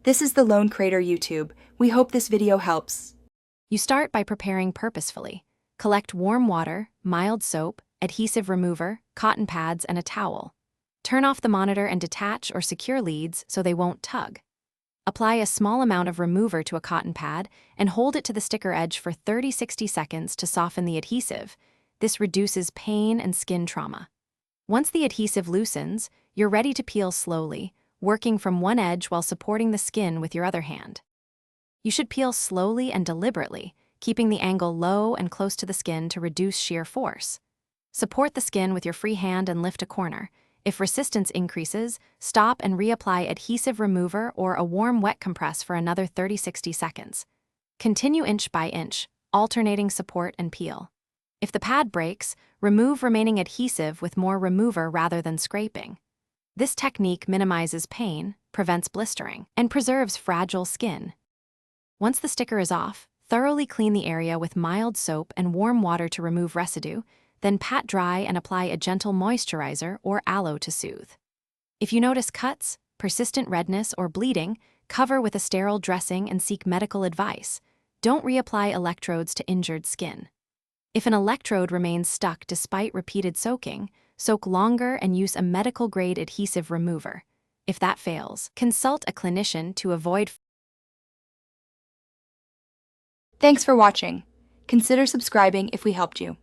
This is the Lone Crater YouTube. We hope this video helps. You start by preparing purposefully. Collect warm water, mild soap, adhesive remover, cotton pads, and a towel. Turn off the monitor and detach or secure leads so they won't tug. Apply a small amount of remover to a cotton pad and hold it to the sticker edge for 30-60 seconds to soften the adhesive. This reduces pain and skin trauma. Once the adhesive loosens, you're ready to peel slowly, working from one edge while supporting the skin with your other hand. You should peel slowly and deliberately, keeping the angle low and close to the skin to reduce shear force. Support the skin with your free hand and lift a corner. If resistance increases, stop and reapply adhesive remover or a warm wet compress for another 30-60 seconds. Continue inch by inch, alternating support and peel. If the pad breaks, remove remaining adhesive with more remover rather than scraping. This technique minimizes pain, prevents blistering, and preserves fragile skin. Once the sticker is off, thoroughly clean the area with mild soap and warm water to remove residue, then pat dry and apply a gentle moisturizer or aloe to soothe. If you notice cuts, persistent redness, or bleeding, cover with a sterile dressing and seek medical advice. Don't reapply electrodes to injured skin. If an electrode remains stuck despite repeated soaking, soak longer and use a medical-grade adhesive remover. If that fails, consult a clinician to avoid. Thanks for watching. Consider subscribing if we helped you.